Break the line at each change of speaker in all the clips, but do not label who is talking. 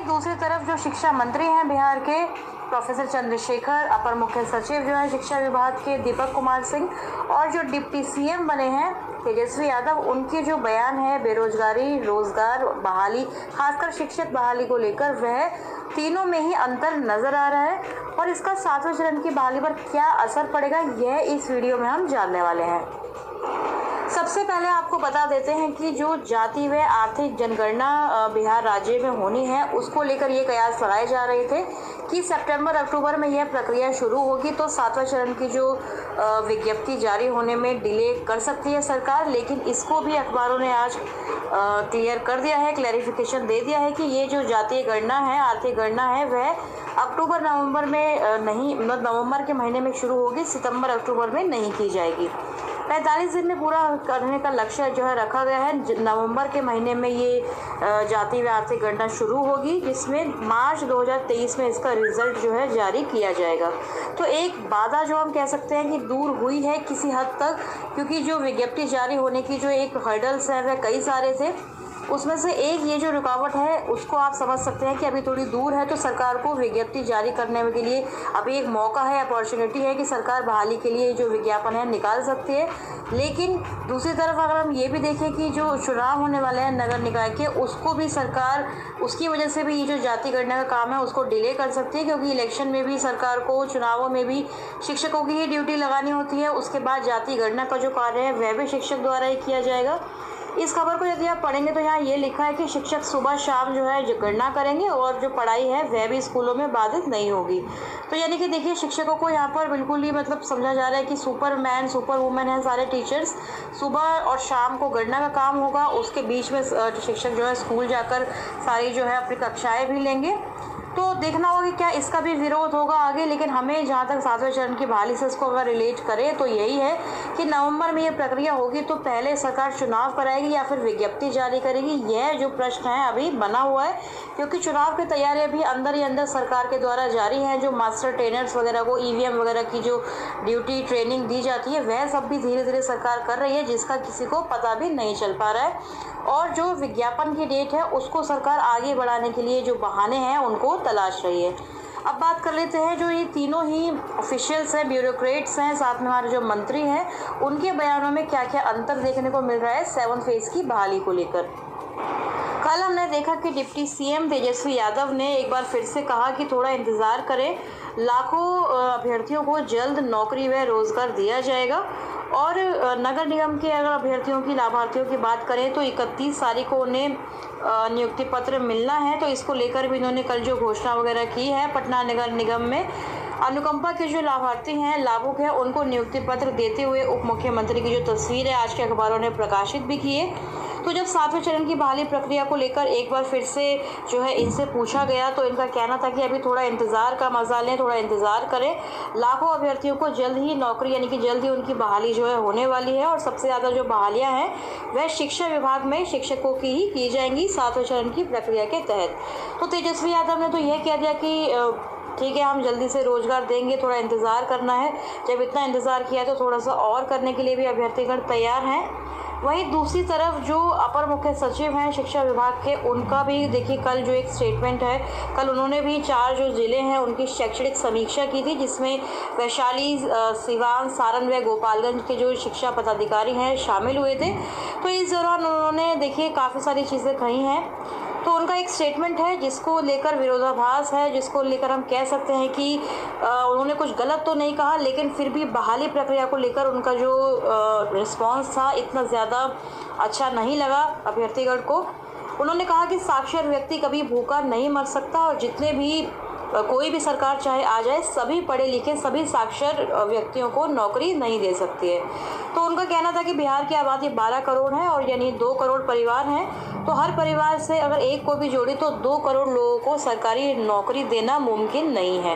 दूसरी तरफ जो शिक्षा मंत्री हैं बिहार के प्रोफेसर चंद्रशेखर, अपर मुख्य सचिव जो है शिक्षा विभाग के दीपक कुमार सिंह और जो डिप्टी सीएम बने हैं तेजस्वी यादव, उनके जो बयान है बेरोजगारी, रोजगार, बहाली, खासकर शिक्षक बहाली को लेकर, वह तीनों में ही अंतर नजर आ रहा है और इसका 7वें चरण की बहाली पर क्या असर पड़ेगा, यह इस वीडियो में हम जानने वाले हैं। सबसे पहले आपको बता देते हैं कि जो जाति व आर्थिक जनगणना बिहार राज्य में होनी है, उसको लेकर ये कयास लगाए जा रहे थे कि सितंबर अक्टूबर में यह प्रक्रिया शुरू होगी तो 7वें चरण की जो विज्ञप्ति जारी होने में डिले कर सकती है सरकार। लेकिन इसको भी अखबारों ने आज क्लियर कर दिया है, क्लैरिफिकेशन दे दिया है कि ये जो जातीय गणना है, आर्थिक गणना है, वह अक्टूबर नवंबर में नहीं, मतलब नवंबर के महीने में शुरू होगी, सितंबर अक्टूबर में नहीं की जाएगी। 45 दिन में पूरा करने का लक्ष्य जो है रखा गया है। नवंबर के महीने में ये जाति व आर्थिक गणना शुरू होगी, जिसमें मार्च 2023 में इसका रिजल्ट जो है जारी किया जाएगा। तो एक बाधा जो हम कह सकते हैं कि दूर हुई है किसी हद तक, क्योंकि जो विज्ञप्ति जारी होने की जो एक हर्डल्स है वह कई सारे थे, उसमें से एक ये जो रुकावट है उसको आप समझ सकते हैं कि अभी थोड़ी दूर है। तो सरकार को विज्ञप्ति जारी करने के लिए अभी एक मौका है, अपॉर्चुनिटी है कि सरकार बहाली के लिए जो विज्ञापन है निकाल सकती है। लेकिन दूसरी तरफ अगर हम ये भी देखें कि जो चुनाव होने वाले हैं नगर निकाय के, उसको भी सरकार उसकी वजह से भी ये जो जाति गणना का काम है उसको डिले कर सकती है, क्योंकि इलेक्शन में भी सरकार को, चुनावों में भी शिक्षकों की ही ड्यूटी लगानी होती है। उसके बाद जाति गणना का जो कार्य है वह भी शिक्षक द्वारा ही किया जाएगा। इस खबर को यदि आप पढ़ेंगे तो यहाँ ये लिखा है कि शिक्षक सुबह शाम जो है गणना करेंगे और जो पढ़ाई है वह भी स्कूलों में बाधित नहीं होगी। तो यानी कि देखिए, शिक्षकों को यहाँ पर बिल्कुल ही मतलब समझा जा रहा है कि सुपरमैन सुपर वुमेन है सारे टीचर्स। सुबह और शाम को गणना का काम होगा, उसके बीच में शिक्षक जो है स्कूल जाकर सारी जो है अपनी कक्षाएँ भी लेंगे। तो देखना होगा कि क्या इसका भी विरोध होगा आगे। लेकिन हमें जहाँ तक 7वें चरण की बहाली से इसको अगर रिलेट करें तो यही है कि नवंबर में ये प्रक्रिया होगी तो पहले सरकार चुनाव कराएगी या फिर विज्ञप्ति जारी करेगी, यह जो प्रश्न है अभी बना हुआ है। क्योंकि चुनाव की तैयारियां भी अंदर ही अंदर सरकार के द्वारा जारी हैं। जो मास्टर ट्रेनर्स वगैरह को ईवीएम वगैरह की जो ड्यूटी ट्रेनिंग दी जाती है वह सब भी धीरे धीरे सरकार कर रही है, जिसका किसी को पता भी नहीं चल पा रहा है। और जो विज्ञापन की डेट है उसको सरकार आगे बढ़ाने के लिए जो बहाने हैं उनको तलाश रही है। अब बात कर लेते हैं जो ये तीनों ही ऑफिशियल्स हैं, ब्यूरोक्रेट्स हैं, साथ में हमारे जो मंत्री हैं, उनके बयानों में क्या क्या अंतर देखने को मिल रहा है 7 फेज की बहाली को लेकर। कल हमने देखा कि डिप्टी सीएम तेजस्वी यादव ने एक बार फिर से कहा कि थोड़ा इंतज़ार करें, लाखों अभ्यर्थियों को जल्द नौकरी व रोज़गार दिया जाएगा। और नगर निगम के अगर अभ्यर्थियों की, लाभार्थियों की बात करें तो 31 तारीख को उन्हें नियुक्ति पत्र मिलना है। तो इसको लेकर भी इन्होंने कल जो घोषणा वगैरह की है, पटना नगर निगम में अनुकंपा के जो लाभार्थी हैं, लाभुक हैं, उनको नियुक्ति पत्र देते हुए उप मुख्यमंत्री की जो तस्वीर है आज के अखबारों ने प्रकाशित भी की है। तो जब 7वें चरण की बहाली प्रक्रिया को लेकर एक बार फिर से जो है इनसे पूछा गया तो इनका कहना था कि अभी थोड़ा इंतज़ार का मजा लें, थोड़ा इंतज़ार करें। लाखों अभ्यर्थियों को जल्द ही नौकरी, यानी कि जल्द ही उनकी बहाली जो है होने वाली है। और सबसे ज़्यादा जो बहालियाँ हैं वह शिक्षा विभाग में शिक्षकों की ही की जाएंगी 7वें चरण की प्रक्रिया के तहत। तो तेजस्वी यादव ने तो यह कह दिया कि ठीक है, हम जल्दी से रोज़गार देंगे, थोड़ा इंतज़ार करना है। जब इतना इंतज़ार किया तो थोड़ा सा और करने के लिए भी अभ्यर्थीगण तैयार हैं। वहीं दूसरी तरफ जो अपर मुख्य सचिव हैं शिक्षा विभाग के, उनका भी देखिए कल जो एक स्टेटमेंट है, कल उन्होंने भी 4 जो ज़िले हैं उनकी शैक्षणिक समीक्षा की थी, जिसमें वैशाली, सिवान, सारण व गोपालगंज के जो शिक्षा पदाधिकारी हैं शामिल हुए थे। तो इस दौरान उन्होंने देखिए काफ़ी सारी चीज़ें कही हैं। तो उनका एक स्टेटमेंट है जिसको लेकर विरोधाभास है, जिसको लेकर हम कह सकते हैं कि उन्होंने कुछ गलत तो नहीं कहा, लेकिन फिर भी बहाली प्रक्रिया को लेकर उनका जो रिस्पांस था इतना ज़्यादा अच्छा नहीं लगा अभ्यर्थीगण को। उन्होंने कहा कि साक्षर व्यक्ति कभी भूखा नहीं मर सकता और जितने भी कोई भी सरकार चाहे आ जाए, सभी पढ़े लिखे, सभी साक्षर व्यक्तियों को नौकरी नहीं दे सकती है। तो उनका कहना था कि बिहार की आबादी 12 करोड़ है और यानी 2 करोड़ परिवार हैं। तो हर परिवार से अगर एक को भी जोड़े तो 2 करोड़ लोगों को सरकारी नौकरी देना मुमकिन नहीं है।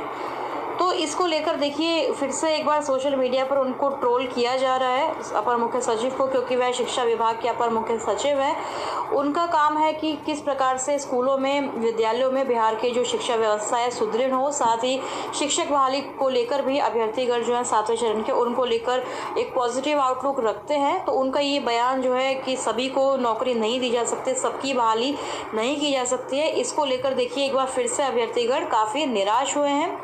तो तो इसको लेकर देखिए फिर से एक बार सोशल मीडिया पर उनको ट्रोल किया जा रहा है अपर मुख्य सचिव को, क्योंकि वह शिक्षा विभाग के अपर मुख्य सचिव हैं। उनका काम है कि किस प्रकार से स्कूलों में, विद्यालयों में बिहार की जो शिक्षा व्यवस्था है सुदृढ़ हो, साथ ही शिक्षक बहाली को लेकर भी अभ्यर्थीगण जो है 7वें चरण के, उनको लेकर एक पॉजिटिव आउटलुक रखते हैं। तो उनका ये बयान जो है कि सभी को नौकरी नहीं दी जा सकती, सबकी बहाली नहीं की जा सकती है, इसको लेकर देखिए एक बार फिर से अभ्यर्थीगण काफ़ी निराश हुए हैं।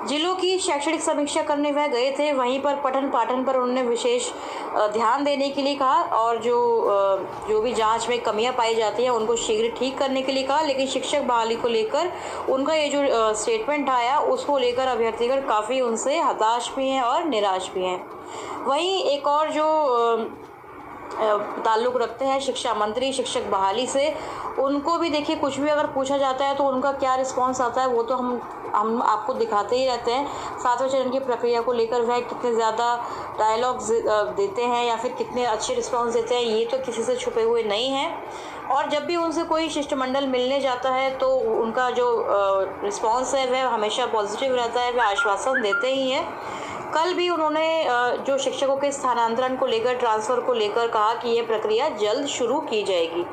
जिलों की शैक्षणिक समीक्षा करने वह गए थे, वहीं पर पठन पाठन पर उन्होंने विशेष ध्यान देने के लिए कहा और जो भी जांच में कमियां पाई जाती हैं उनको शीघ्र ठीक करने के लिए कहा। लेकिन शिक्षक बहाली को लेकर उनका ये जो स्टेटमेंट आया उसको लेकर अभ्यर्थीगण काफ़ी उनसे हताश भी हैं और निराश भी हैं। वहीं एक और जो ताल्लुक़ रखते हैं शिक्षा मंत्री शिक्षक बहाली से, उनको भी देखिए कुछ भी अगर पूछा जाता है तो उनका क्या रिस्पांस आता है वो तो हम आपको दिखाते ही रहते हैं। 7वें चरण की प्रक्रिया को लेकर वह कितने ज़्यादा डायलॉग्स देते हैं या फिर कितने अच्छे रिस्पांस देते हैं, ये तो किसी से छुपे हुए नहीं हैं। और जब भी उनसे कोई शिष्टमंडल मिलने जाता है तो उनका जो रिस्पांस है वह हमेशा पॉजिटिव रहता है, वह आश्वासन देते ही हैं। कल भी उन्होंने जो शिक्षकों के स्थानांतरण को लेकर, ट्रांसफ़र को लेकर कहा कि ये प्रक्रिया जल्द शुरू की जाएगी।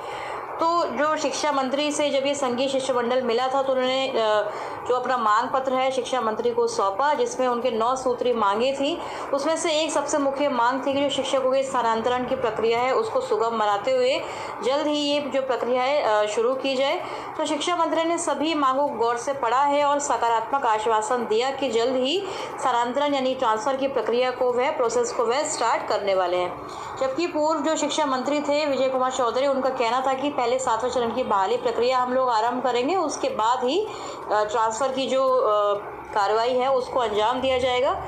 तो जो शिक्षा मंत्री से जब ये संघीय शिष्टमंडल मिला था तो उन्होंने जो अपना मांग पत्र है शिक्षा मंत्री को सौंपा, जिसमें उनके 9 सूत्री मांगें थी। उसमें से एक सबसे मुख्य मांग थी कि जो शिक्षकों के स्थानांतरण की प्रक्रिया है उसको सुगम बनाते हुए जल्द ही ये जो प्रक्रिया है शुरू की जाए। तो शिक्षा मंत्री ने सभी मांगों को गौर से पढ़ा है और सकारात्मक आश्वासन दिया कि जल्द ही स्थानांतरण यानी ट्रांसफ़र की प्रक्रिया को प्रोसेस को स्टार्ट करने वाले हैं। जबकि पूर्व जो शिक्षा मंत्री थे विजय कुमार चौधरी, उनका कहना था कि पहले 7वें चरण की बहाली प्रक्रिया हम लोग आरंभ करेंगे, उसके बाद ही ट्रांसफ़र की जो कार्रवाई है उसको अंजाम दिया जाएगा।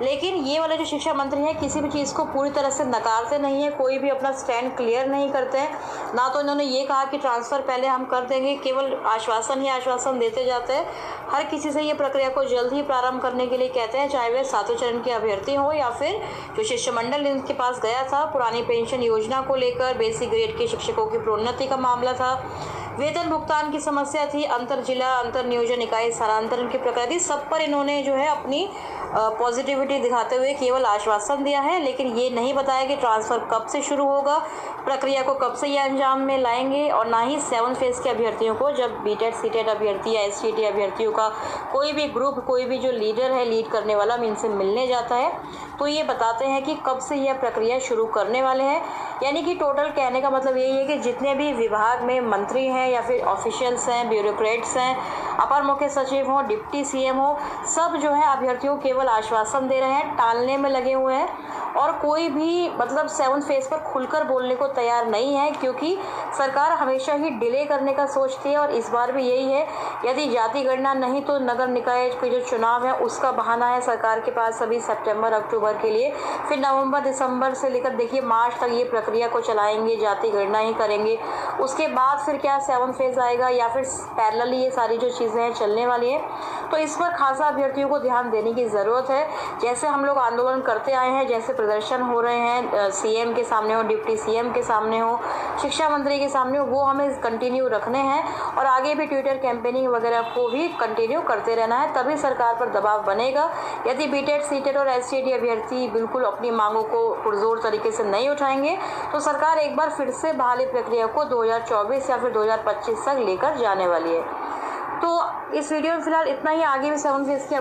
लेकिन ये वाले जो शिक्षा मंत्री हैं किसी भी चीज़ को पूरी तरह से नकारते नहीं हैं, कोई भी अपना स्टैंड क्लियर नहीं करते हैं। ना तो इन्होंने ये कहा कि ट्रांसफ़र पहले हम कर देंगे, केवल आश्वासन ही आश्वासन देते जाते हैं। हर किसी से ये प्रक्रिया को जल्द ही प्रारंभ करने के लिए कहते हैं, चाहे वह 7वें चरण के अभ्यर्थी हो या फिर जो शिष्टमंडल इनके पास गया था पुरानी पेंशन योजना को लेकर, बेसिक ग्रेड के शिक्षकों की प्रोन्नति का मामला था, वेतन भुगतान की समस्या थी, अंतर जिला अंतर नियोजन इकाई स्थानांतरण की प्रक्रिया थी। सब पर इन्होंने जो है अपनी पॉजिटिविटी दिखाते हुए केवल आश्वासन दिया है, लेकिन ये नहीं बताया कि ट्रांसफ़र कब से शुरू होगा, प्रक्रिया को कब से ये अंजाम में लाएंगे। और ना ही 7 फेज़ के अभ्यर्थियों को, जब बीटेड सीटेड अभ्यर्थी या एसटीटी अभ्यर्थियों का कोई भी ग्रुप, कोई भी जो लीडर है, लीड करने वाला इनसे मिलने जाता है तो ये बताते हैं कि कब से यह प्रक्रिया शुरू करने वाले हैं। यानी कि टोटल कहने का मतलब यही है कि जितने भी विभाग में मंत्री हैं या फिर ऑफिशियल्स हैं, ब्यूरोक्रेट्स हैं, अपर मुख्य सचिव हों, डिप्टी सीएम हो, सब जो है अभ्यर्थियों को केवल आश्वासन दे रहे हैं, टालने में लगे हुए हैं और कोई भी मतलब 7 फेज़ पर खुलकर बोलने को तैयार नहीं है, क्योंकि सरकार हमेशा ही डिले करने का सोचती है और इस बार भी यही है। यदि जाति गणना नहीं तो नगर निकाय के जो चुनाव है उसका बहाना है सरकार के पास अभी सितंबर अक्टूबर के लिए, फिर नवंबर दिसंबर से लेकर देखिए मार्च तक ये प्रक्रिया को चलाएंगे, जाति गणना ही करेंगे। उसके बाद फिर क्या 7 फेज़ आएगा या फिर पैरेलली ये सारी जो चीज़ें हैं चलने वाली है। तो इस पर खासा अभ्यर्थियों को ध्यान देने की ज़रूरत है। जैसे हम लोग आंदोलन करते आए हैं, जैसे प्रदर्शन हो रहे हैं सीएम के सामने हो, डिप्टी सीएम के सामने हो, शिक्षा मंत्री के सामने हो, वो हमें कंटिन्यू रखने हैं और आगे भी ट्विटर कैंपेनिंग वगैरह को भी कंटिन्यू करते रहना है, तभी सरकार पर दबाव बनेगा। यदि बीटेड सीटेड और एसटीटी अभ्यर्थी बिल्कुल अपनी मांगों को पुरजोर तरीके से नहीं उठाएंगे तो सरकार एक बार फिर से बहाली प्रक्रिया को 2024 या फिर 2025 तक लेकर जाने वाली है। तो इस वीडियो में फिलहाल इतना ही। आगे भी 7 फेज़ की